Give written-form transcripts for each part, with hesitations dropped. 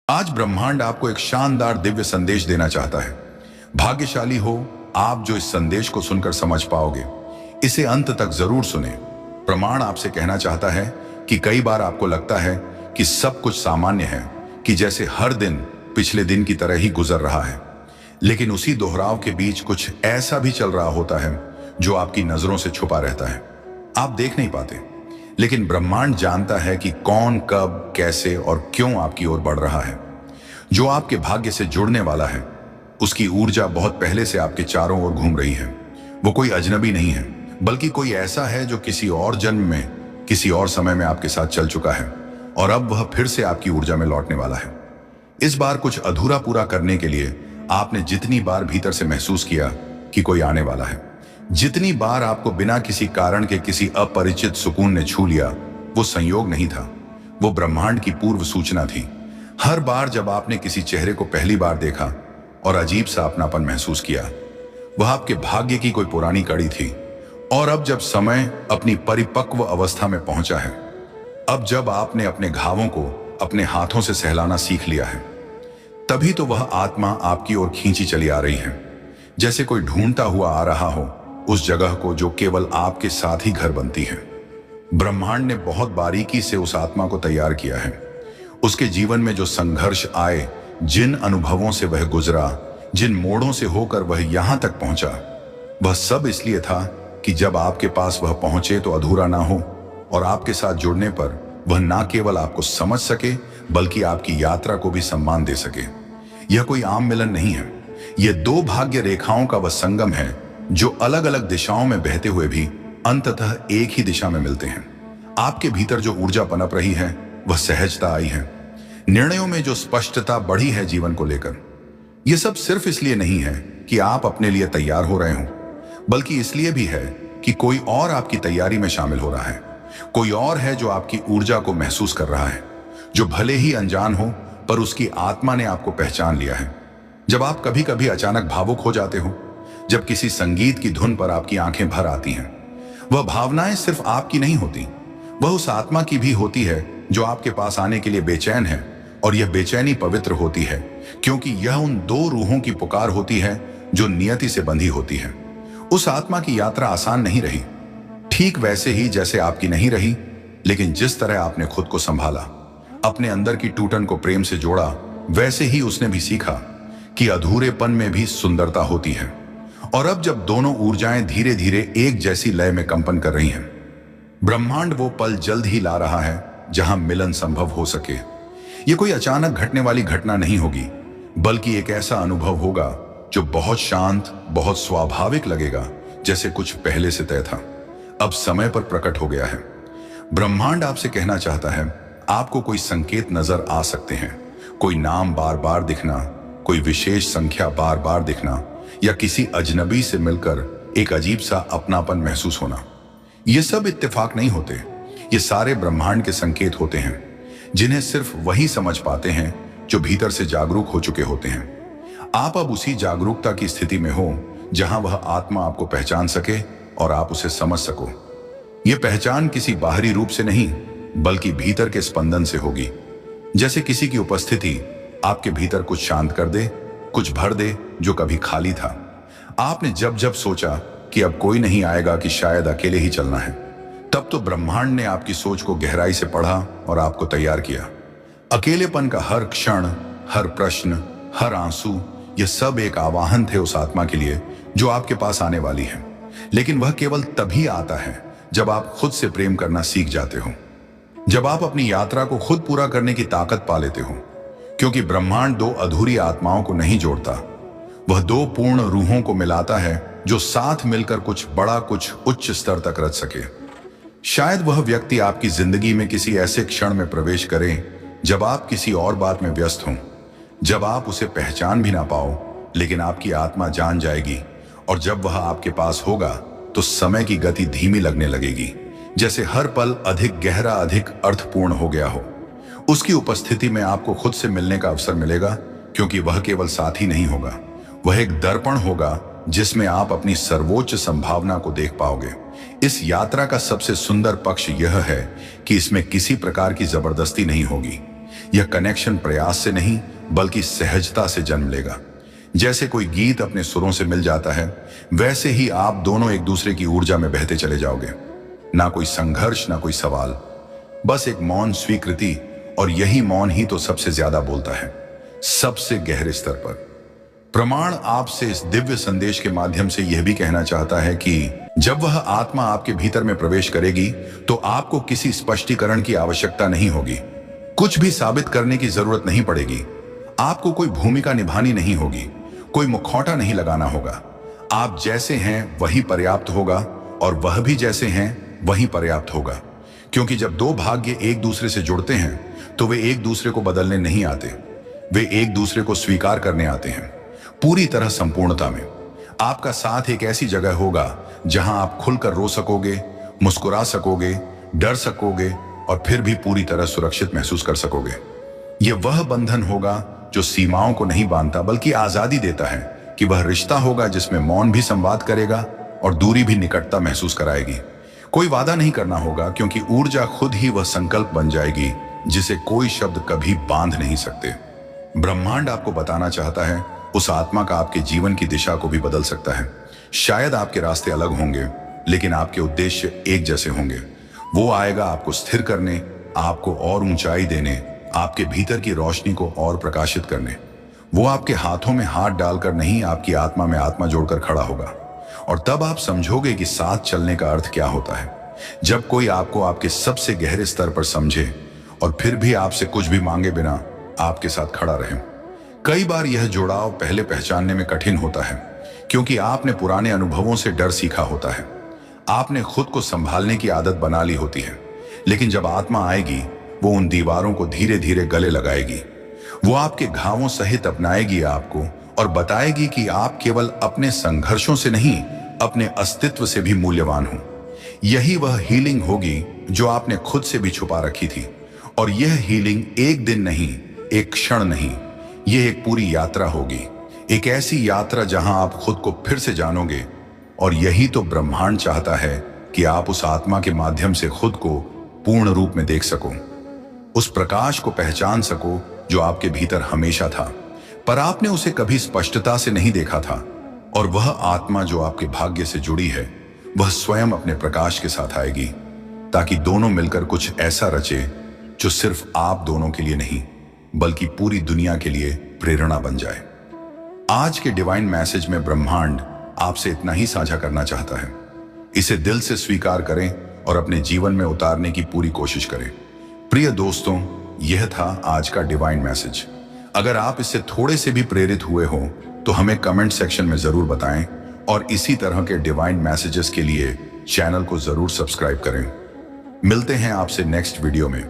आज ब्रह्मांड आपको एक शानदार दिव्य संदेश देना चाहता है। भाग्यशाली हो आप जो इस संदेश को सुनकर समझ पाओगे। इसे अंत तक जरूर सुने। प्रमाण आपसे कहना चाहता है कि कई बार आपको लगता है कि सब कुछ सामान्य है, कि जैसे हर दिन पिछले दिन की तरह ही गुजर रहा है। लेकिन उसी दोहराव के बीच कुछ ऐसा भी चल रहा होता है जो आपकी नजरों से छुपा रहता है। आप देख नहीं पाते, लेकिन ब्रह्मांड जानता है कि कौन, कब, कैसे और क्यों आपकी ओर बढ़ रहा है। जो आपके भाग्य से जुड़ने वाला है, उसकी ऊर्जा बहुत पहले से आपके चारों ओर घूम रही है। वो कोई अजनबी नहीं है, बल्कि कोई ऐसा है जो किसी और जन्म में, किसी और समय में आपके साथ चल चुका है और अब वह फिर से आपकी ऊर्जा में लौटने वाला है। इस बार कुछ अधूरा पूरा करने के लिए आपने जितनी बार भीतर से महसूस किया कि कोई आने वाला है, जितनी बार आपको बिना किसी कारण के किसी अपरिचित सुकून ने छू लिया, वो संयोग नहीं था, वो ब्रह्मांड की पूर्व सूचना थी। हर बार जब आपने किसी चेहरे को पहली बार देखा और अजीब सा अपनापन महसूस किया, वह आपके भाग्य की कोई पुरानी कड़ी थी। और अब जब समय अपनी परिपक्व अवस्था में पहुंचा है, अब जब आपने अपने घावों को अपने हाथों से सहलाना सीख लिया है, तभी तो वह आत्मा आपकी ओर खींची चली आ रही है, जैसे कोई ढूंढता हुआ आ रहा हो उस जगह को जो केवल आपके साथ ही घर बनती है। ब्रह्मांड ने बहुत बारीकी से उस आत्मा को तैयार किया है। उसके जीवन में जो संघर्ष आए, जिन अनुभवों से वह गुजरा, जिन मोड़ों से होकर वह यहां तक पहुंचा, वह सब इसलिए था कि जब आपके पास वह पहुंचे तो अधूरा ना हो और आपके साथ जुड़ने पर वह ना केवल आपको समझ सके, बल्कि आपकी यात्रा को भी सम्मान दे सके। यह कोई आम मिलन नहीं है, यह दो भाग्य रेखाओं का वह संगम है जो अलग अलग दिशाओं में बहते हुए भी अंततः एक ही दिशा में मिलते हैं। आपके भीतर जो ऊर्जा पनप रही है, वह सहजता आई है, निर्णयों में जो स्पष्टता बढ़ी है जीवन को लेकर। यह सब सिर्फ इसलिए नहीं है कि आप अपने लिए तैयार हो रहे हों, बल्कि इसलिए भी है कि कोई और आपकी तैयारी में शामिल हो रहा है। कोई और है जो आपकी ऊर्जा को महसूस कर रहा है, जो भले ही अनजान हो पर उसकी आत्मा ने आपको पहचान लिया है। जब आप कभी कभी अचानक भावुक हो जाते हो, जब किसी संगीत की धुन पर आपकी आंखें भर आती हैं, वह भावनाएं सिर्फ आपकी नहीं होती, वह उस आत्मा की भी होती है जो आपके पास आने के लिए बेचैन है। और यह बेचैनी पवित्र होती है, क्योंकि यह उन दो रूहों की पुकार होती है जो नियति से बंधी होती है। उस आत्मा की यात्रा आसान नहीं रही, ठीक वैसे ही जैसे आपकी नहीं रही, लेकिन जिस तरह आपने खुद को संभाला, अपने अंदर की टूटन को प्रेम से जोड़ा, वैसे ही उसने भी सीखा कि अधूरेपन में भी सुंदरता होती है। और अब जब दोनों ऊर्जाएं धीरे धीरे एक जैसी लय में कंपन कर रही हैं, ब्रह्मांड वो पल जल्द ही ला रहा है जहां मिलन संभव हो सके। यह कोई अचानक घटने वाली घटना नहीं होगी, बल्कि एक ऐसा अनुभव होगा जो बहुत शांत, बहुत स्वाभाविक लगेगा, जैसे कुछ पहले से तय था, अब समय पर प्रकट हो गया है। ब्रह्मांड आपसे कहना चाहता है, आपको कोई संकेत नजर आ सकते हैं, कोई नाम बार बार दिखना, कोई विशेष संख्या बार बार दिखना, या किसी अजनबी से मिलकर एक अजीब सा अपनापन महसूस होना। ये सब इत्तेफाक नहीं होते, ये सारे ब्रह्मांड के संकेत होते हैं, जिन्हें सिर्फ वही समझ पाते हैं जो भीतर से जागरूक हो चुके होते हैं। आप अब उसी जागरूकता की स्थिति में हो जहां वह आत्मा आपको पहचान सके और आप उसे समझ सको। यह पहचान किसी बाहरी रूप से नहीं, बल्कि भीतर के स्पंदन से होगी। जैसे किसी की उपस्थिति आपके भीतर कुछ शांत कर दे, कुछ भर दे जो कभी खाली था। आपने जब जब सोचा कि अब कोई नहीं आएगा, कि शायद अकेले ही चलना है, तब तो ब्रह्मांड ने आपकी सोच को गहराई से पढ़ा और आपको तैयार किया। अकेलेपन का हर क्षण, हर प्रश्न, हर आंसू, ये सब एक आवाहन थे उस आत्मा के लिए जो आपके पास आने वाली है। लेकिन वह केवल तभी आता है जब आप खुद से प्रेम करना सीख जाते हो, जब आप अपनी यात्रा को खुद पूरा करने की ताकत पा लेते हो। क्योंकि ब्रह्मांड दो अधूरी आत्माओं को नहीं जोड़ता, वह दो पूर्ण रूहों को मिलाता है जो साथ मिलकर कुछ बड़ा, कुछ उच्च स्तर तक रच सके। शायद वह व्यक्ति आपकी जिंदगी में किसी ऐसे क्षण में प्रवेश करे जब आप किसी और बात में व्यस्त हों, जब आप उसे पहचान भी ना पाओ, लेकिन आपकी आत्मा जान जाएगी। और जब वह आपके पास होगा तो समय की गति धीमी लगने लगेगी, जैसे हर पल अधिक गहरा, अधिक अर्थपूर्ण हो गया हो। उसकी उपस्थिति में आपको खुद से मिलने का अवसर मिलेगा, क्योंकि वह केवल साथी नहीं होगा, वह एक दर्पण होगा जिसमें आप अपनी सर्वोच्च संभावना को देख पाओगे। इस यात्रा का सबसे सुंदर पक्ष यह है कि इसमें किसी प्रकार की जबरदस्ती नहीं होगी। यह कनेक्शन प्रयास से नहीं बल्कि सहजता से जन्म लेगा। जैसे कोई गीत अपने सुरों से मिल जाता है, वैसे ही आप दोनों एक दूसरे की ऊर्जा में बहते चले जाओगे। ना कोई संघर्ष, ना कोई सवाल, बस एक मौन स्वीकृति। और यही मौन ही तो सबसे ज्यादा बोलता है, सबसे गहरे स्तर पर। प्रमाण आपसे इस दिव्य संदेश के माध्यम से यह भी कहना चाहता है कि जब वह आत्मा आपके भीतर में प्रवेश करेगी तो आपको किसी स्पष्टीकरण की आवश्यकता नहीं होगी, कुछ भी साबित करने की जरूरत नहीं पड़ेगी। आपको कोई भूमिका निभानी नहीं होगी, कोई मुखौटा नहीं लगाना होगा। आप जैसे हैं वही पर्याप्त होगा और वह भी जैसे हैं वही पर्याप्त होगा। क्योंकि जब दो भाग्य एक दूसरे से जुड़ते हैं तो वे एक दूसरे को बदलने नहीं आते, वे एक दूसरे को स्वीकार करने आते हैं, पूरी तरह संपूर्णता में। आपका साथ एक ऐसी जगह होगा जहां आप खुलकर रो सकोगे, मुस्कुरा सकोगे, डर सकोगे और फिर भी पूरी तरह सुरक्षित महसूस कर सकोगे। यह वह बंधन होगा जो सीमाओं को नहीं बांधता बल्कि आजादी देता है कि वह रिश्ता होगा जिसमें मौन भी संवाद करेगा और दूरी भी निकटता महसूस कराएगी। कोई वादा नहीं करना होगा क्योंकि ऊर्जा खुद ही वह संकल्प बन जाएगी जिसे कोई शब्द कभी बांध नहीं सकते। ब्रह्मांड आपको बताना चाहता है उस आत्मा का आपके जीवन की दिशा को भी बदल सकता है। शायद आपके रास्ते अलग होंगे लेकिन आपके उद्देश्य एक जैसे होंगे। वो आएगा आपको स्थिर करने, आपको और ऊंचाई देने, आपके भीतर की रोशनी को और प्रकाशित करने। वो आपके हाथों में हाथ डालकर नहीं, आपकी आत्मा में आत्मा जोड़कर खड़ा होगा। और तब आप समझोगे कि साथ चलने का अर्थ क्या होता है। जब कोई आपको आपके सबसे गहरे स्तर पर समझे और फिर भी आपसे कुछ भी मांगे बिना आपके साथ खड़ा रहे। कई बार यह जुड़ाव पहले पहचानने में कठिन होता है क्योंकि आपने पुराने अनुभवों से डर सीखा होता है, आपने खुद को संभालने की आदत बना ली होती है। लेकिन जब आत्मा आएगी वो उन दीवारों को धीरे धीरे गले लगाएगी। वो आपके घावों सहित अपनाएगी आपको और बताएगी कि आप केवल अपने संघर्षों से नहीं, अपने अस्तित्व से भी मूल्यवान हो। यही वह हीलिंग होगी जो आपने खुद से भी छुपा रखी थी। और यह हीलिंग एक दिन नहीं, एक क्षण नहीं, यह एक पूरी यात्रा होगी। एक ऐसी यात्रा जहां आप खुद को फिर से जानोगे। और यही तो ब्रह्मांड चाहता है कि आप उस आत्मा के माध्यम से खुद को पूर्ण रूप में देख सको, उस प्रकाश को पहचान सको जो आपके भीतर हमेशा था, पर आपने उसे कभी स्पष्टता से नहीं देखा था। और वह आत्मा जो आपके भाग्य से जुड़ी है, वह स्वयं अपने प्रकाश के साथ आएगी ताकि दोनों मिलकर कुछ ऐसा रचे जो सिर्फ आप दोनों के लिए नहीं बल्कि पूरी दुनिया के लिए प्रेरणा बन जाए। आज के डिवाइन मैसेज में ब्रह्मांड आपसे इतना ही साझा करना चाहता है। इसे दिल से स्वीकार करें और अपने जीवन में उतारने की पूरी कोशिश करें। प्रिय दोस्तों, यह था आज का डिवाइन मैसेज। अगर आप इससे थोड़े से भी प्रेरित हुए हो तो हमें कमेंट सेक्शन में जरूर बताएं और इसी तरह के डिवाइन मैसेजेस के लिए चैनल को जरूर सब्सक्राइब करें। मिलते हैं आपसे नेक्स्ट वीडियो में।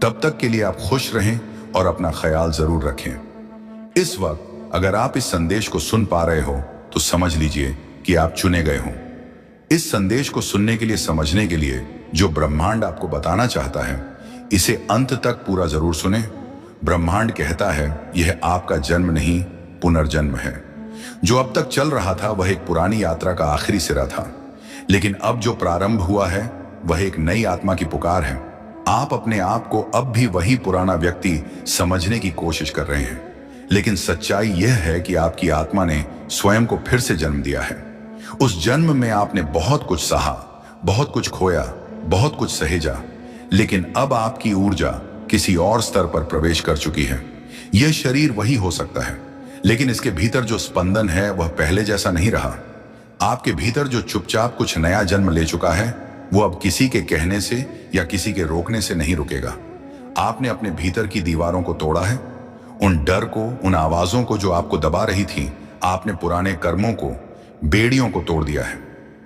तब तक के लिए आप खुश रहें और अपना ख्याल जरूर रखें। इस वक्त अगर आप इस संदेश को सुन पा रहे हो तो समझ लीजिए कि आप चुने गए हो। इस संदेश को सुनने के लिए, समझने के लिए जो ब्रह्मांड आपको बताना चाहता है, इसे अंत तक पूरा जरूर सुने। ब्रह्मांड कहता है यह आपका जन्म नहीं, पुनर्जन्म है। जो अब तक चल रहा था वह एक पुरानी यात्रा का आखिरी सिरा था, लेकिन अब जो प्रारंभ हुआ है वह एक नई आत्मा की पुकार है। आप अपने आप को अब भी वही पुराना व्यक्ति समझने की कोशिश कर रहे हैं, लेकिन सच्चाई यह है कि आपकी आत्मा ने स्वयं को फिर से जन्म दिया है। उस जन्म में आपने बहुत कुछ सहा, बहुत कुछ खोया, बहुत कुछ सहेजा, लेकिन अब आपकी ऊर्जा किसी और स्तर पर प्रवेश कर चुकी है। यह शरीर वही हो सकता है, लेकिन इसके भीतर जो स्पंदन है वह पहले जैसा नहीं रहा। आपके भीतर जो चुपचाप कुछ नया जन्म ले चुका है, वो अब किसी के कहने से या किसी के रोकने से नहीं रुकेगा। आपने अपने भीतर की दीवारों को तोड़ा है, उन डर को, उन आवाजों को जो आपको दबा रही थी। आपने पुराने कर्मों को, बेड़ियों को तोड़ दिया है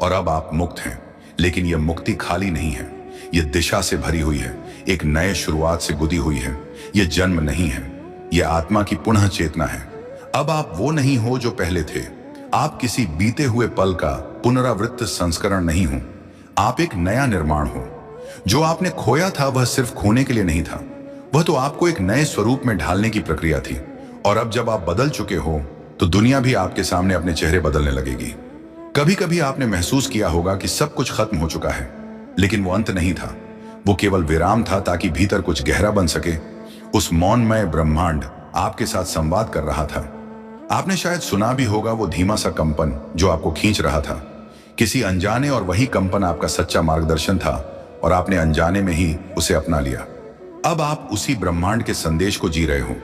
और अब आप मुक्त हैं। लेकिन यह मुक्ति खाली नहीं है, यह दिशा से भरी हुई है, एक नए शुरुआत से गुदी हुई है। यह जन्म नहीं है, यह आत्मा की पुनः चेतना है। अब आप वो नहीं हो जो पहले थे। आप किसी बीते हुए पल का पुनरावृत्त संस्करण नहीं हो। आप एक नया निर्माण हो। जो आपने खोया था वह सिर्फ खोने के लिए नहीं था, वह तो आपको एक नए स्वरूप में ढालने की प्रक्रिया थी। और अब जब आप बदल चुके हो तो दुनिया भी आपके सामने अपने चेहरे बदलने लगेगी। कभी कभी आपने महसूस किया होगा कि सब कुछ खत्म हो चुका है, लेकिन वो अंत नहीं था, वो केवल विराम था ताकि भीतर कुछ गहरा बन सके। उस मौनमय ब्रह्मांड आपके साथ संवाद कर रहा था। आपने शायद सुना भी होगा वो धीमा सा कंपन जो आपको खींच रहा था, किसी अनजाने, और वही कंपन आपका सच्चा मार्गदर्शन था और आपने अनजाने में ही उसे अपना लिया। अब आप उसी ब्रह्मांड के संदेश को जी रहे हो।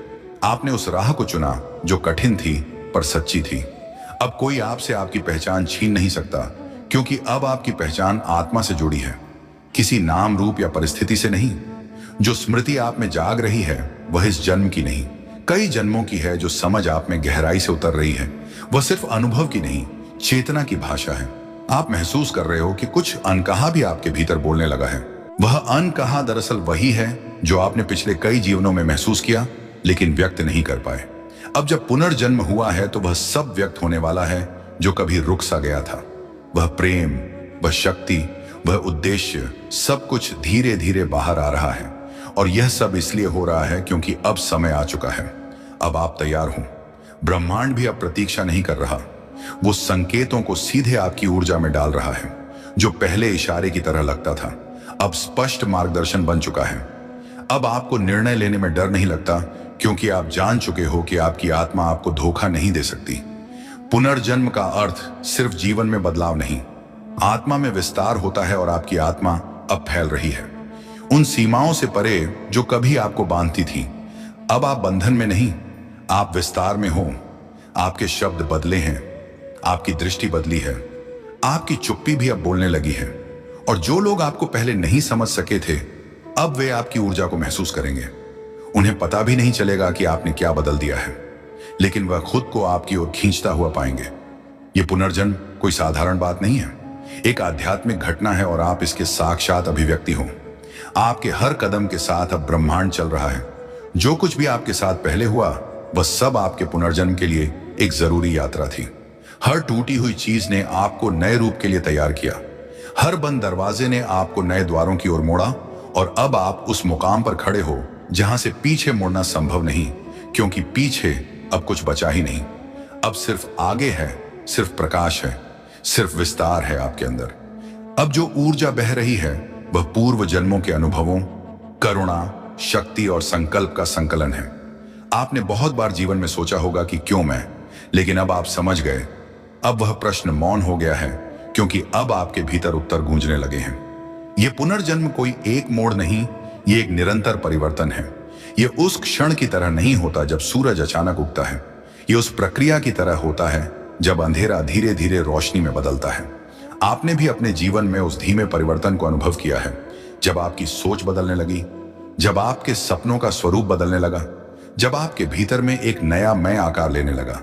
आपने उस राह को चुना जो कठिन थी पर सच्ची थी। अब कोई आपसे आपकी पहचान छीन नहीं सकता, क्योंकि अब आपकी पहचान आत्मा से जुड़ी है, किसी नाम, रूप या परिस्थिति से नहीं। जो स्मृति आप में जाग रही है वह इस जन्म की नहीं, कई जन्मों की है। जो समझ आप में गहराई से उतर रही है वह सिर्फ अनुभव की नहीं, चेतना की भाषा है। आप महसूस कर रहे हो कि कुछ अनकहा भी आपके भीतर बोलने लगा है। वह अनकहा दरअसल वही है जो आपने पिछले कई जीवनों में महसूस किया लेकिन व्यक्त नहीं कर पाए। अब जब पुनर्जन्म हुआ है तो वह सब व्यक्त होने वाला है जो कभी रुक सा गया था। वह प्रेम, वह शक्ति, वह उद्देश्य, सब कुछ धीरे धीरे बाहर आ रहा है। और यह सब इसलिए हो रहा है क्योंकि अब समय आ चुका है। अब आप तैयार हो। ब्रह्मांड भी अब प्रतीक्षा नहीं कर रहा, वो संकेतों को सीधे आपकी ऊर्जा में डाल रहा है। जो पहले इशारे की तरह लगता था अब स्पष्ट मार्गदर्शन बन चुका है। अब आपको निर्णय लेने में डर नहीं लगता, क्योंकि आप जान चुके हो कि आपकी आत्मा आपको धोखा नहीं दे सकती। पुनर्जन्म का अर्थ सिर्फ जीवन में बदलाव नहीं, आत्मा में विस्तार होता है। और आपकी आत्मा अब फैल रही है उन सीमाओं से परे जो कभी आपको बांधती थी। अब आप बंधन में नहीं, आप विस्तार में हो। आपके शब्द बदले हैं, आपकी दृष्टि बदली है, आपकी चुप्पी भी अब बोलने लगी है। और जो लोग आपको पहले नहीं समझ सके थे अब वे आपकी ऊर्जा को महसूस करेंगे। उन्हें पता भी नहीं चलेगा कि आपने क्या बदल दिया है, लेकिन वह खुद को आपकी ओर खींचता हुआ पाएंगे। यह पुनर्जन्म कोई साधारण बात नहीं है, एक आध्यात्मिक घटना है और आप इसके साक्षात अभिव्यक्ति हो। आपके हर कदम के साथ अब ब्रह्मांड चल रहा है। जो कुछ भी आपके साथ पहले हुआ वह सब आपके पुनर्जन्म के लिए एक जरूरी यात्रा थी। हर टूटी हुई चीज ने आपको नए रूप के लिए तैयार किया, हर बंद दरवाजे ने आपको नए द्वारों की ओर मोड़ा। और अब आप उस मुकाम पर खड़े हो जहां से पीछे मुड़ना संभव नहीं, क्योंकि पीछे अब कुछ बचा ही नहीं। अब सिर्फ आगे है, सिर्फ प्रकाश है, सिर्फ विस्तार है आपके अंदर। अब जो ऊर्जा बह रही है वह पूर्व जन्मों के अनुभवों, करुणा, शक्ति और संकल्प का संकलन है। आपने बहुत बार जीवन में सोचा होगा कि क्यों मैं, लेकिन अब आप समझ गए। अब वह प्रश्न मौन हो गया है, क्योंकि अब आपके भीतर उत्तर गूंजने लगे हैं। यह पुनर्जन्म कोई एक मोड़ नहीं, ये एक निरंतर परिवर्तन है। यह उस क्षण की तरह नहीं होता जब सूरज अचानक उगता है, यह उस प्रक्रिया की तरह होता है जब अंधेरा धीरे धीरे रोशनी में बदलता है। आपने भी अपने जीवन में उस धीमे परिवर्तन को अनुभव किया है, जब आपकी सोच बदलने लगी, जब आपके सपनों का स्वरूप बदलने लगा, जब आपके भीतर में एक नया मैं आकार लेने लगा।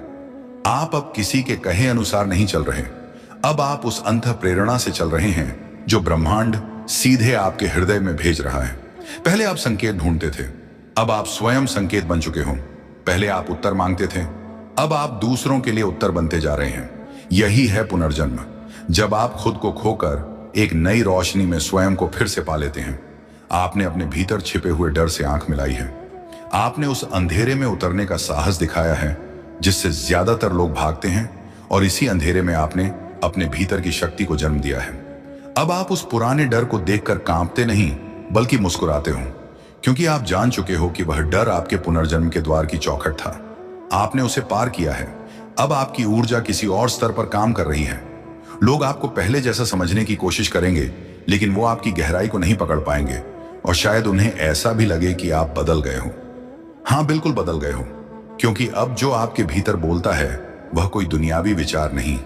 आप अब किसी के कहे अनुसार नहीं चल रहे, अब आप उस अंतः प्रेरणा से चल रहे हैं जो ब्रह्मांड सीधे आपके हृदय में भेज रहा है। पहले आप संकेत ढूंढते थे, अब आप स्वयं संकेत बन चुके हो। पहले आप उत्तर मांगते थे, अब आप दूसरों के लिए उत्तर बनते जा रहे हैं। यही है पुनर्जन्म, जब आप खुद को खोकर एक नई रोशनी में स्वयं को फिर से पा लेते हैं। आपने अपने भीतर छिपे हुए डर से आंख मिलाई है। आपने उस अंधेरे में उतरने का साहस दिखाया है जिससे ज्यादातर लोग भागते हैं, और इसी अंधेरे में आपने अपने भीतर की शक्ति को जन्म दिया है। अब आप उस पुराने डर को देखकर कांपते नहीं बल्कि मुस्कुराते हो, क्योंकि आप जान चुके हो कि वह डर आपके पुनर्जन्म के द्वार की चौखट था। आपने उसे पार किया है। अब आपकी ऊर्जा किसी और स्तर पर काम कर रही है। लोग आपको पहले जैसा समझने की कोशिश करेंगे, लेकिन वो आपकी गहराई को नहीं पकड़ पाएंगे, और शायद उन्हें ऐसा भी लगे कि आप बदल गए हो। हाँ, बिल्कुल बदल गए हो, क्योंकि अब जो आपके भीतर बोलता है वह कोई दुनियावी विचार नहीं,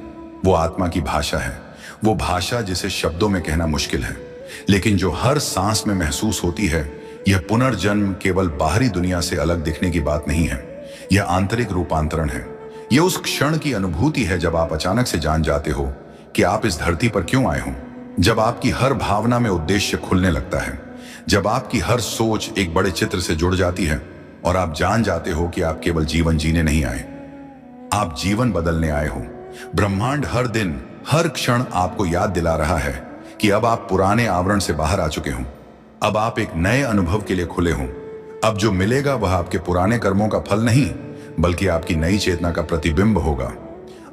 वो आत्मा की भाषा है। वो भाषा जिसे शब्दों में कहना मुश्किल है, लेकिन जो हर सांस में महसूस होती है। यह पुनर्जन्म केवल बाहरी दुनिया से अलग दिखने की बात नहीं है, यह आंतरिक रूपांतरण है। यह उस क्षण की अनुभूति है जब आप अचानक से जान जाते हो कि आप इस धरती पर क्यों आए हो, जब आपकी हर भावना में उद्देश्य खुलने लगता है, जब आपकी हर सोच एक बड़े चित्र से जुड़ जाती है, और आप जान जाते हो कि आप केवल जीवन जीने नहीं आए, आप जीवन बदलने आए हो। ब्रह्मांड हर दिन, हर क्षण आपको याद दिला रहा है कि अब आप पुराने आवरण से बाहर आ चुके हो। अब आप एक नए अनुभव के लिए खुले हो। अब जो मिलेगा वह आपके पुराने कर्मों का फल नहीं, बल्कि आपकी नई चेतना का प्रतिबिंब होगा।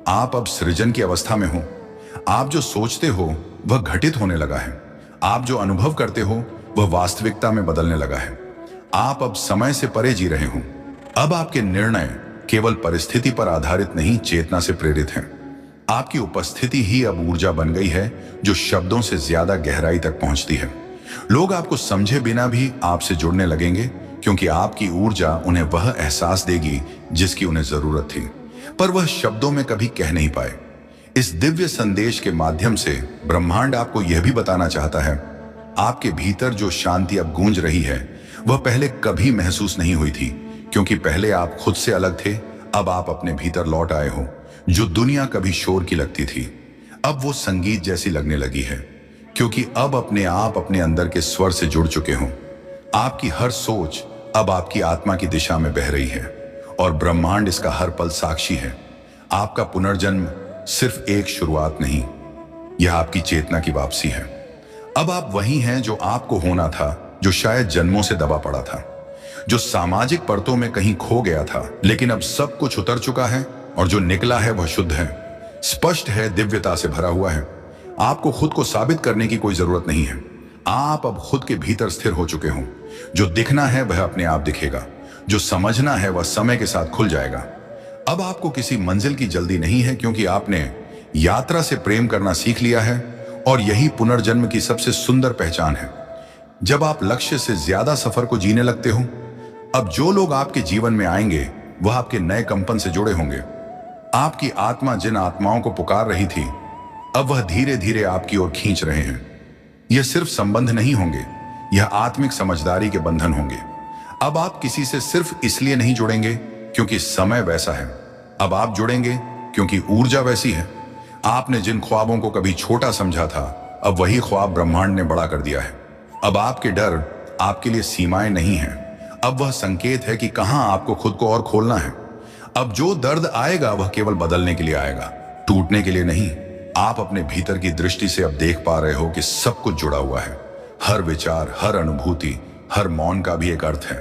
आप अब सृजन की अवस्था में हो। आप जो सोचते हो वह घटित होने लगा है। आप जो अनुभव करते हो वह वास्तविकता में बदलने लगा है। आप अब समय से परे जी रहे हों। अब आपके निर्णय केवल परिस्थिति पर आधारित नहीं, चेतना से प्रेरित हैं। आपकी उपस्थिति ही अब ऊर्जा बन गई है जो शब्दों से ज्यादा गहराई तक पहुंचती है। लोग आपको समझे बिना भी आपसे जुड़ने लगेंगे, क्योंकि आपकी ऊर्जा उन्हें वह एहसास देगी जिसकी उन्हें जरूरत थी, पर वह शब्दों में कभी कह नहीं पाए। इस दिव्य संदेश के माध्यम से ब्रह्मांड आपको यह भी बताना चाहता है, आपके भीतर जो शांति अब गूंज रही है वह पहले कभी महसूस नहीं हुई थी, क्योंकि पहले आप खुद से अलग थे। अब आप अपने भीतर लौट आए हो। जो दुनिया कभी शोर की लगती थी, अब वो संगीत जैसी लगने लगी है, क्योंकि अब अपने आप अपने अंदर के स्वर से जुड़ चुके हो। आपकी हर सोच अब आपकी आत्मा की दिशा में बह रही है और ब्रह्मांड इसका हर पल साक्षी है। आपका पुनर्जन्म सिर्फ एक शुरुआत नहीं, यह आपकी चेतना की वापसी है। अब आप वही हैं जो आपको होना था, जो शायद जन्मों से दबा पड़ा था, जो सामाजिक परतों में कहीं खो गया था, लेकिन अब सब कुछ उतर चुका है और जो निकला है वह शुद्ध है, स्पष्ट है, दिव्यता से भरा हुआ है। आपको खुद को साबित करने की कोई जरूरत नहीं है। आप अब खुद के भीतर स्थिर हो चुके हो। जो दिखना है वह अपने आप दिखेगा, जो समझना है वह समय के साथ खुल जाएगा। अब आपको किसी मंजिल की जल्दी नहीं है, क्योंकि आपने यात्रा से प्रेम करना सीख लिया है और यही पुनर्जन्म की सबसे सुंदर पहचान है। जब आप लक्ष्य से ज्यादा सफर को जीने लगते हो, अब जो लोग आपके जीवन में आएंगे वह आपके नए कंपन से जुड़े होंगे। आपकी आत्मा जिन आत्माओं को पुकार रही थी, अब वह धीरे धीरे आपकी ओर खींच रहे हैं। यह सिर्फ संबंध नहीं होंगे, यह आत्मिक समझदारी के बंधन होंगे। अब आप किसी से सिर्फ इसलिए नहीं जुड़ेंगे क्योंकि समय वैसा है, अब आप जुड़ेंगे क्योंकि ऊर्जा वैसी है। आपने जिन ख्वाबों को कभी छोटा समझा था, अब वही ख्वाब ब्रह्मांड ने बड़ा कर दिया है। अब आपके डर आपके लिए सीमाएं नहीं हैं, अब वह संकेत है कि कहां आपको खुद को और खोलना है। अब जो दर्द आएगा वह केवल बदलने के लिए आएगा, टूटने के लिए नहीं। आप अपने भीतर की दृष्टि से अब देख पा रहे हो कि सब कुछ जुड़ा हुआ है। हर विचार, हर अनुभूति, हर मौन का भी एक अर्थ है।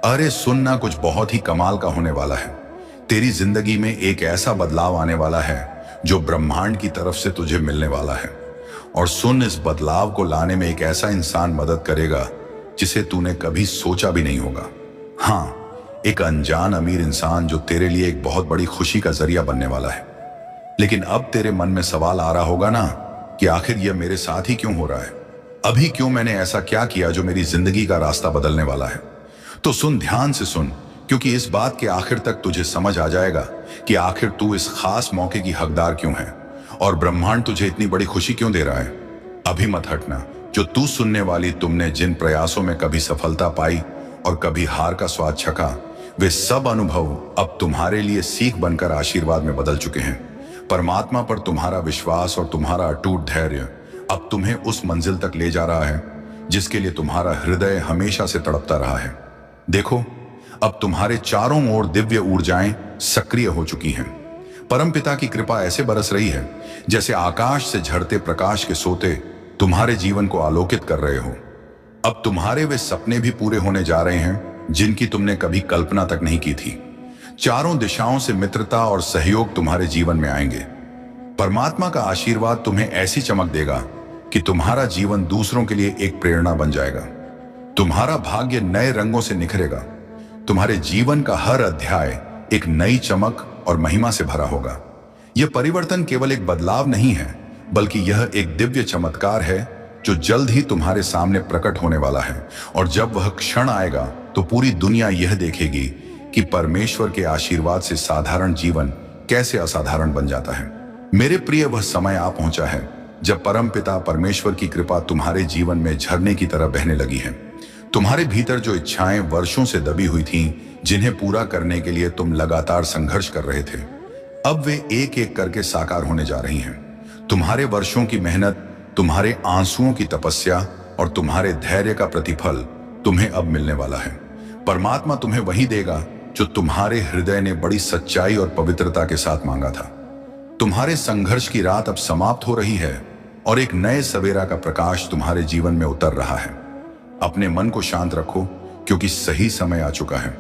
अरे सुनना, कुछ बहुत ही कमाल का होने वाला है। तेरी जिंदगी में एक ऐसा बदलाव आने वाला है जो ब्रह्मांड की तरफ से तुझे मिलने वाला है। और सुन, इस बदलाव को लाने में एक ऐसा इंसान मदद करेगा जिसे तूने कभी सोचा भी नहीं होगा। हाँ, एक अनजान अमीर इंसान जो तेरे लिए एक बहुत बड़ी खुशी का जरिया बनने वाला है। लेकिन अब तेरे मन में सवाल आ रहा होगा ना कि आखिर यह मेरे साथ ही क्यों हो रहा है? अभी क्यों? मैंने ऐसा क्या किया जो मेरी जिंदगी का रास्ता बदलने वाला है? तो सुन, ध्यान से सुन, क्योंकि इस बात के आखिर तक तुझे समझ आ जाएगा कि आखिर तू इस खास मौके की हकदार क्यों है और ब्रह्मांड तुझे इतनी बड़ी खुशी क्यों दे रहा है। अभी मत हटना। जो तू सुनने वाली, तुमने जिन प्रयासों में कभी सफलता पाई और कभी हार का स्वाद छका, वे सब अनुभव अब तुम्हारे लिए सीख बनकर आशीर्वाद में बदल चुके हैं। परमात्मा पर तुम्हारा विश्वास और तुम्हारा अटूट धैर्य अब तुम्हें उस मंजिल तक ले जा रहा है जिसके लिए तुम्हारा हृदय हमेशा से तड़पता रहा है। देखो, अब तुम्हारे चारों ओर दिव्य ऊर्जाएं सक्रिय हो चुकी हैं। परमपिता की कृपा ऐसे बरस रही है जैसे आकाश से झड़ते प्रकाश के सोते तुम्हारे जीवन को आलोकित कर रहे हो। अब तुम्हारे वे सपने भी पूरे होने जा रहे हैं जिनकी तुमने कभी कल्पना तक नहीं की थी। चारों दिशाओं से मित्रता और सहयोग तुम्हारे जीवन में आएंगे। परमात्मा का आशीर्वाद तुम्हें ऐसी चमक देगा कि तुम्हारा जीवन दूसरों के लिए एक प्रेरणा बन जाएगा। तुम्हारा भाग्य नए रंगों से निखरेगा। तुम्हारे जीवन का हर अध्याय एक नई चमक और महिमा से भरा होगा। यह परिवर्तन केवल एक बदलाव नहीं है, बल्कि यह एक दिव्य चमत्कार है जो जल्द ही तुम्हारे सामने प्रकट होने वाला है। और जब वह क्षण आएगा तो पूरी दुनिया यह देखेगी कि परमेश्वर के आशीर्वाद से साधारण जीवन कैसे असाधारण बन जाता है। मेरे प्रिय, वह समय आ पहुंचा है जब परमपिता परमेश्वर की कृपा तुम्हारे जीवन में झरने की तरह बहने लगी है। तुम्हारे भीतर जो इच्छाएं वर्षों से दबी हुई थीं, जिन्हें पूरा करने के लिए तुम लगातार संघर्ष कर रहे थे, अब वे एक एक करके साकार होने जा रही हैं। तुम्हारे वर्षों की मेहनत, तुम्हारे आंसुओं की तपस्या और तुम्हारे धैर्य का प्रतिफल तुम्हें अब मिलने वाला है। परमात्मा तुम्हें वही देगा जो तुम्हारे हृदय ने बड़ी सच्चाई और पवित्रता के साथ मांगा था। तुम्हारे संघर्ष की रात अब समाप्त हो रही है और एक नए सवेरा का प्रकाश तुम्हारे जीवन में उतर रहा है। अपने मन को शांत रखो, क्योंकि सही समय आ चुका है।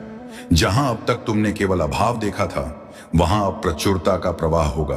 जहां अब तक तुमने केवल अभाव देखा था, वहां अब प्रचुरता का प्रवाह होगा।